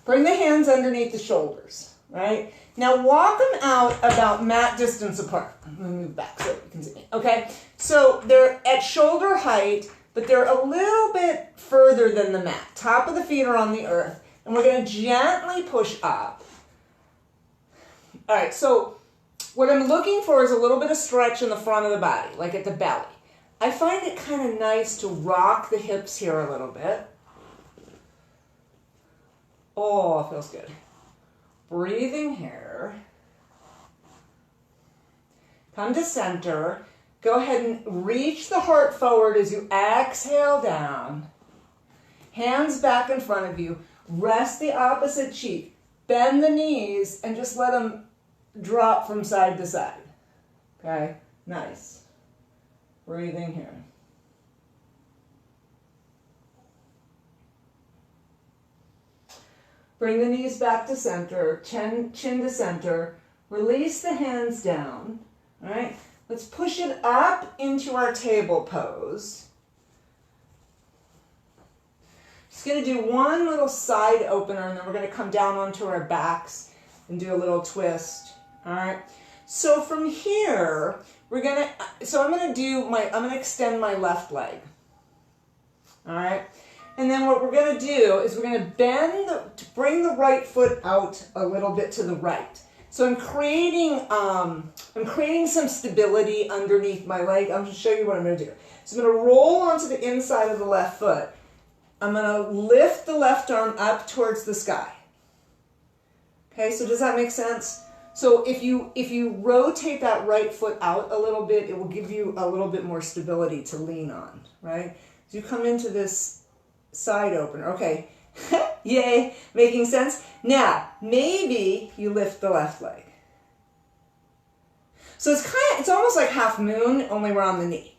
Bring the hands underneath the shoulders, right? Now walk them out about mat distance apart. I'm going to move back so you can see me. Okay, so they're at shoulder height, but they're a little bit further than the mat. Top of the feet are on the earth, and we're going to gently push up. All right, so what I'm looking for is a little bit of stretch in the front of the body, like at the belly. I find it kind of nice to rock the hips here a little bit. Oh, it feels good. Breathing here. Come to center. Go ahead and reach the heart forward as you exhale down. Hands back in front of you. Rest the opposite cheek. Bend the knees and just let them drop from side to side. Okay? Nice. Breathing here. Bring the knees back to center, chin to center. Release the hands down. All right? Let's push it up into our table pose. Just going to do one little side opener, and then we're going to come down onto our backs and do a little twist. All right. So from here, I'm going to extend my left leg. All right. And then what we're going to do is we're going to bring the right foot out a little bit to the right. So I'm creating some stability underneath my leg. I'm going to show you what I'm going to do. So I'm going to roll onto the inside of the left foot. I'm going to lift the left arm up towards the sky. Okay, so does that make sense? So if you rotate that right foot out a little bit, it will give you a little bit more stability to lean on, right? So you come into this side opener. Okay, yay, making sense? Now, maybe you lift the left leg. So it's almost like half moon, only we're on the knee.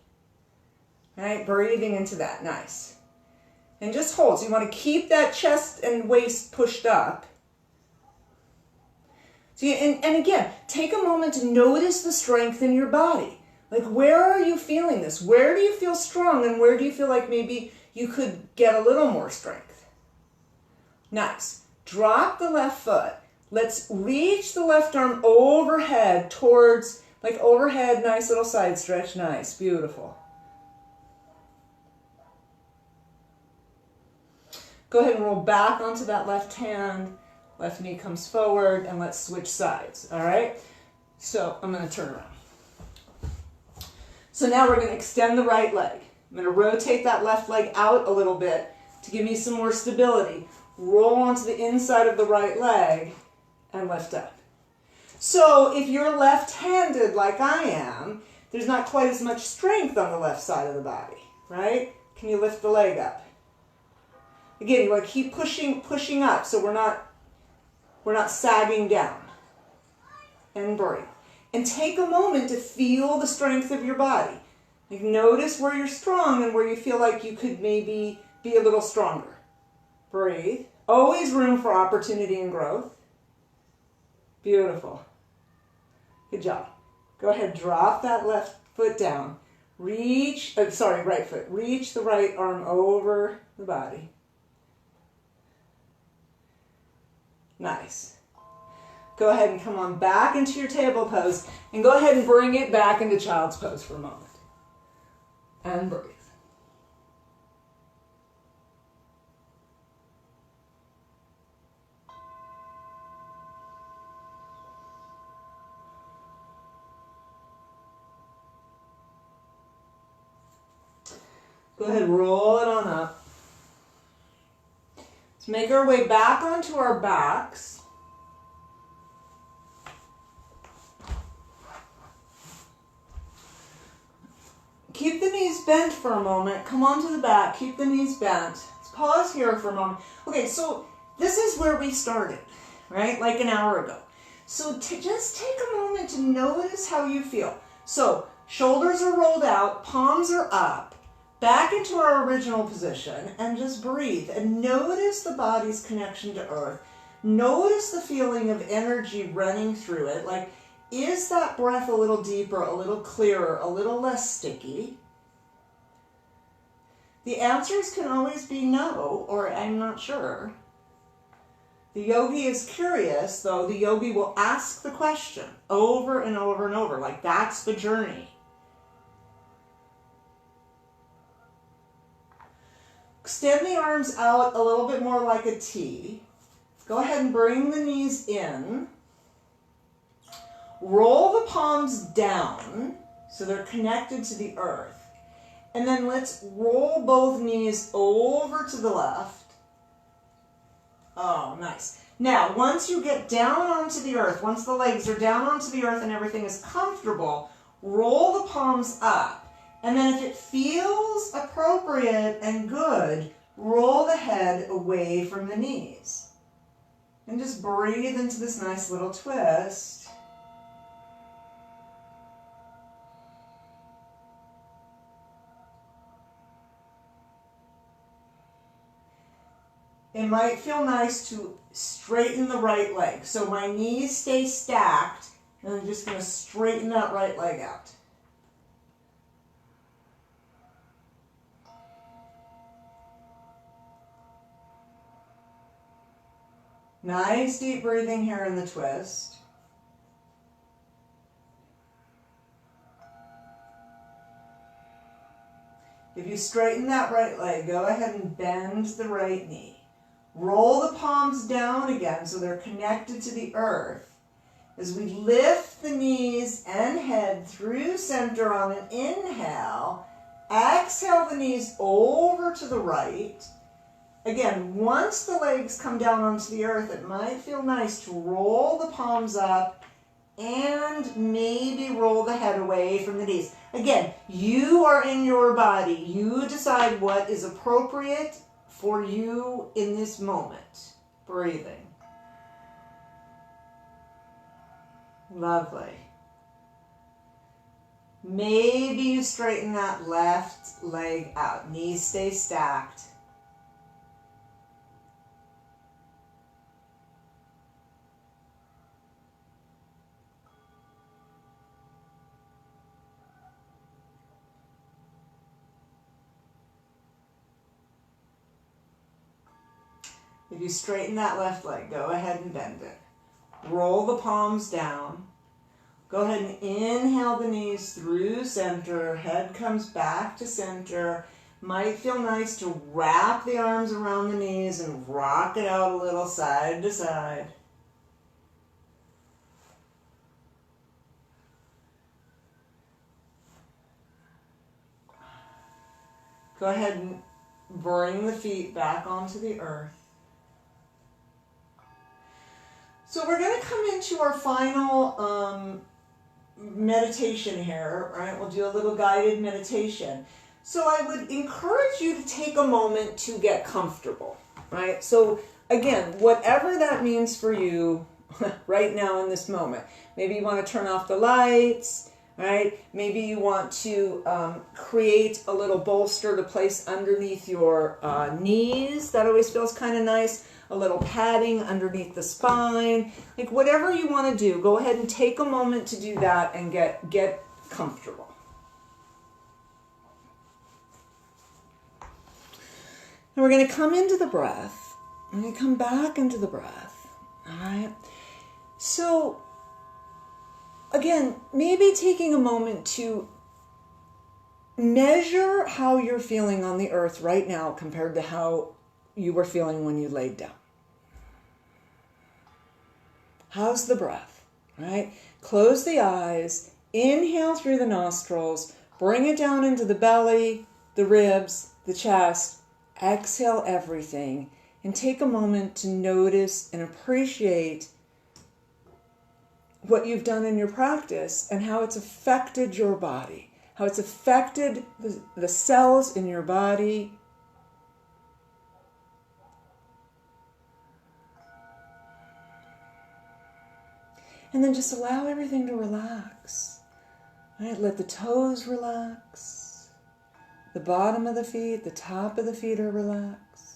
Right, breathing into that, nice. And just hold. So you want to keep that chest and waist pushed up. So and again, take a moment to notice the strength in your body. Like, where are you feeling this? Where do you feel strong, and where do you feel like maybe you could get a little more strength? Nice. Drop the left foot. Let's reach the left arm overhead towards, like overhead, nice little side stretch. Nice, beautiful. Go ahead and roll back onto that left hand. Left knee comes forward, and let's switch sides, all right? So I'm going to turn around. So now we're going to extend the right leg. I'm going to rotate that left leg out a little bit to give me some more stability. Roll onto the inside of the right leg and lift up. So if you're left-handed like I am, there's not quite as much strength on the left side of the body, right? Can you lift the leg up? Again, you want to keep pushing up so we're not sagging down. And breathe. And take a moment to feel the strength of your body. Like, notice where you're strong and where you feel like you could maybe be a little stronger. Breathe. Always room for opportunity and growth. Beautiful. Good job. Go ahead, drop that left foot down. Right foot. Reach the right arm over the body. Nice. Go ahead and come on back into your table pose, and go ahead and bring it back into child's pose for a moment. And breathe. Go ahead, roll it on up. Let's make our way back onto our backs. Keep the knees bent for a moment. Come onto the back. Keep the knees bent. Let's pause here for a moment. Okay, so this is where we started, right? Like an hour ago. So just take a moment to notice how you feel. So shoulders are rolled out, palms are up, back into our original position, and just breathe. And notice the body's connection to earth. Notice the feeling of energy running through it. Like, is that breath a little deeper, a little clearer, a little less sticky? The answers can always be no, or I'm not sure. The yogi is curious, though. The yogi will ask the question over and over and over. Like, that's the journey. Extend the arms out a little bit more like a T. Go ahead and bring the knees in. Roll the palms down so they're connected to the earth. And then let's roll both knees over to the left. Oh, nice. Now, once you get down onto the earth, once the legs are down onto the earth and everything is comfortable, roll the palms up. And then if it feels appropriate and good, roll the head away from the knees. And just breathe into this nice little twist. It might feel nice to straighten the right leg. So my knees stay stacked, and I'm just going to straighten that right leg out. Nice deep breathing here in the twist. If you straighten that right leg, go ahead and bend the right knee. Roll the palms down again so they're connected to the earth. As we lift the knees and head through center on an inhale, exhale the knees over to the right. Again, once the legs come down onto the earth, it might feel nice to roll the palms up and maybe roll the head away from the knees. Again, you are in your body. You decide what is appropriate for you in this moment. Breathing. Lovely. Maybe you straighten that left leg out. Knees stay stacked. If you straighten that left leg, go ahead and bend it. Roll the palms down. Go ahead and inhale the knees through center. Head comes back to center. Might feel nice to wrap the arms around the knees and rock it out a little side to side. Go ahead and bring the feet back onto the earth. So we're going to come into our final meditation here, right? We'll do a little guided meditation. So I would encourage you to take a moment to get comfortable, right? So again, whatever that means for you right now in this moment. Maybe you want to turn off the lights, right? Maybe you want to create a little bolster to place underneath your knees. That always feels kind of nice. A little padding underneath the spine. Like whatever you want to do, go ahead and take a moment to do that and get comfortable. And we're going to come into the breath. We're going to come back into the breath. All right. So again, maybe taking a moment to measure how you're feeling on the earth right now compared to how you were feeling when you laid down. How's the breath, right? Close the eyes, inhale through the nostrils, bring it down into the belly, the ribs, the chest, exhale everything, and take a moment to notice and appreciate what you've done in your practice and how it's affected your body, how it's affected the cells in your body. And then just allow everything to relax. Right? Let the toes relax. The bottom of the feet, the top of the feet are relaxed.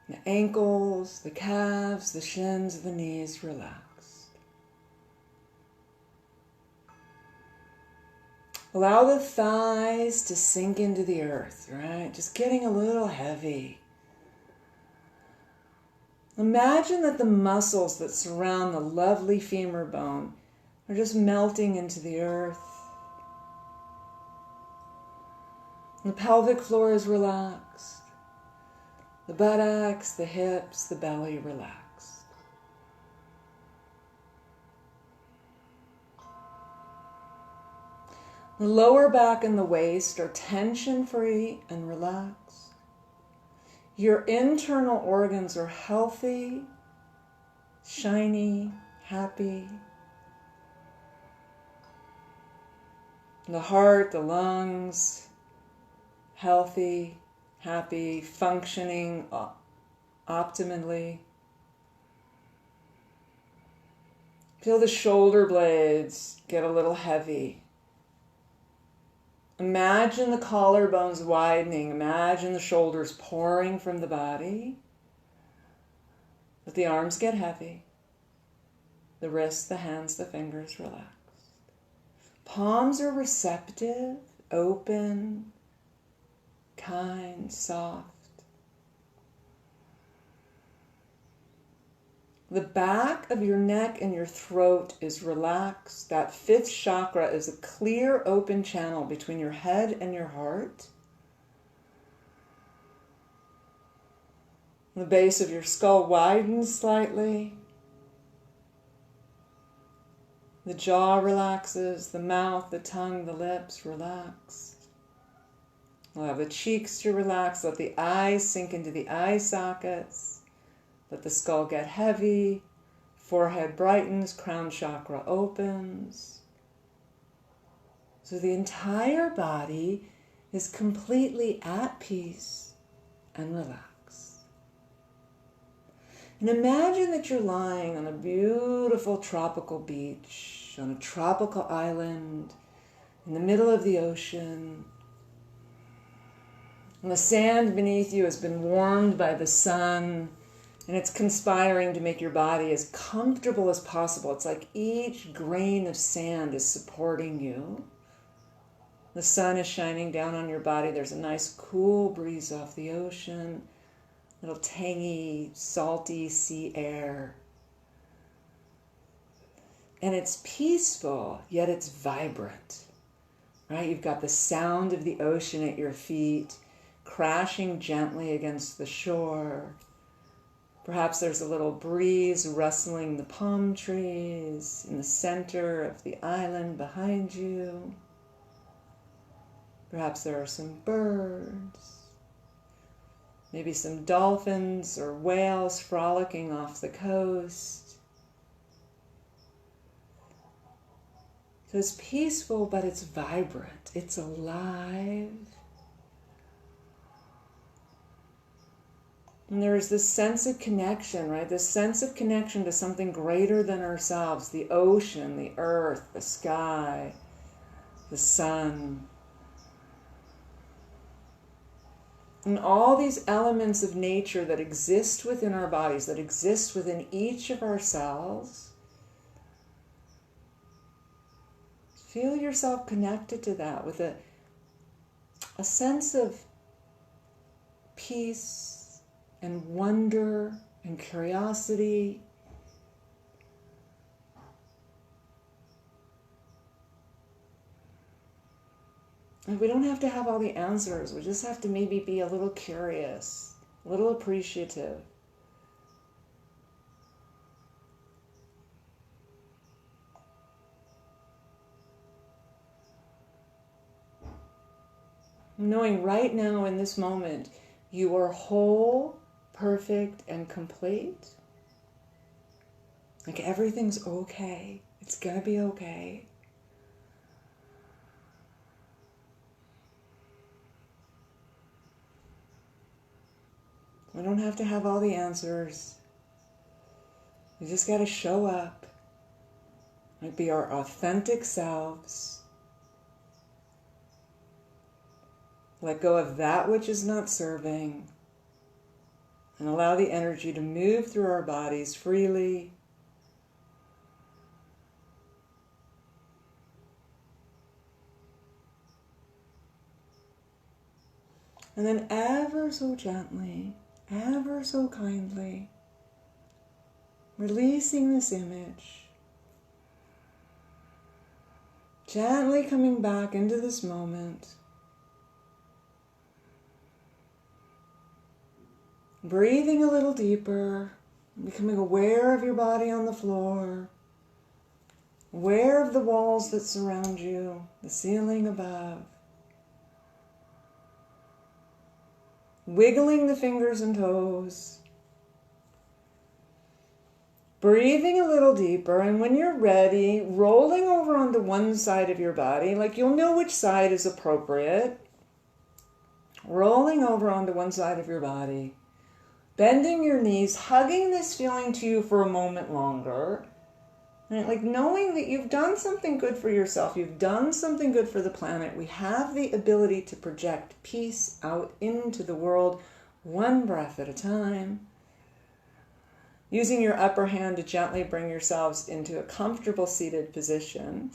The ankles, the calves, the shins, the knees relaxed. Allow the thighs to sink into the earth, right? Just getting a little heavy. Imagine that the muscles that surround the lovely femur bone are just melting into the earth. The pelvic floor is relaxed. The buttocks, the hips, the belly relaxed. The lower back and the waist are tension-free and relaxed. Your internal organs are healthy, shiny, happy. The heart, the lungs, healthy, happy, functioning optimally. Feel the shoulder blades get a little heavy. Imagine the collarbones widening. Imagine the shoulders pouring from the body. Let the arms get heavy. The wrists, the hands, the fingers relaxed. Palms are receptive, open, kind, soft. The back of your neck and your throat is relaxed. That fifth chakra is a clear, open channel between your head and your heart. The base of your skull widens slightly. The jaw relaxes, the mouth, the tongue, the lips relax. Allow the cheeks to relax. Let the eyes sink into the eye sockets. Let the skull get heavy. Forehead brightens, crown chakra opens. So the entire body is completely at peace and relaxed. And imagine that you're lying on a beautiful tropical beach, on a tropical island, in the middle of the ocean. And the sand beneath you has been warmed by the sun, and it's conspiring to make your body as comfortable as possible. It's like each grain of sand is supporting you. The sun is shining down on your body. There's a nice cool breeze off the ocean. Little tangy, salty sea air. And it's peaceful, yet it's vibrant, right? You've got the sound of the ocean at your feet, crashing gently against the shore. Perhaps there's a little breeze rustling the palm trees in the center of the island behind you. Perhaps there are some birds. Maybe some dolphins or whales frolicking off the coast. So it's peaceful, but it's vibrant. It's alive. And there is this sense of connection, right? This sense of connection to something greater than ourselves. The ocean, the earth, the sky, the sun. And all these elements of nature that exist within our bodies, that exist within each of our cells, feel yourself connected to that with a sense of peace and wonder and curiosity. We don't have to have all the answers. We just have to maybe be a little curious, a little appreciative. Knowing right now in this moment, you are whole, perfect, and complete. Like everything's okay. It's gonna be okay. We don't have to have all the answers. We just got to show up. Like be our authentic selves. Let go of that which is not serving. And allow the energy to move through our bodies freely. And then ever so gently, ever so kindly, releasing this image, gently coming back into this moment, breathing a little deeper, becoming aware of your body on the floor, aware of the walls that surround you, the ceiling above. Wiggling the fingers and toes. Breathing a little deeper, and when you're ready, rolling over onto one side of your body, like you'll know which side is appropriate. Rolling over onto one side of your body. Bending your knees, hugging this feeling to you for a moment longer. Right? Like knowing that you've done something good for yourself, you've done something good for the planet. We have the ability to project peace out into the world, one breath at a time. Using your upper hand to gently bring yourselves into a comfortable seated position.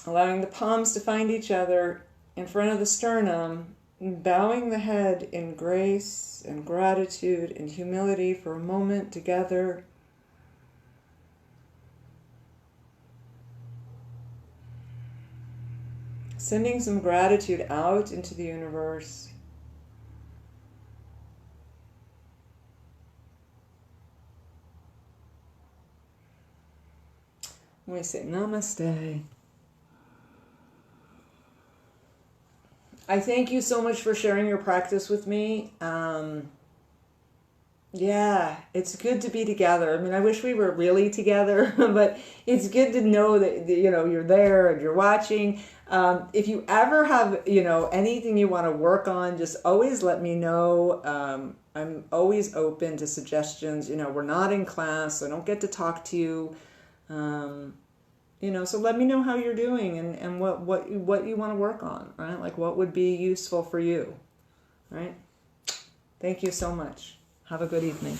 Allowing the palms to find each other in front of the sternum, bowing the head in grace and gratitude and humility for a moment together. Sending some gratitude out into the universe. We say Namaste. I thank you so much for sharing your practice with me. Yeah, it's good to be together. I mean, I wish we were really together, but it's good to know that, you know, you're there and you're watching. If you ever have, you know, anything you want to work on, just always let me know. I'm always open to suggestions. You know, we're not in class, so I don't get to talk to you. You know, so let me know how you're doing and what you want to work on, right? Like what would be useful for you, right? Thank you so much. Have a good evening.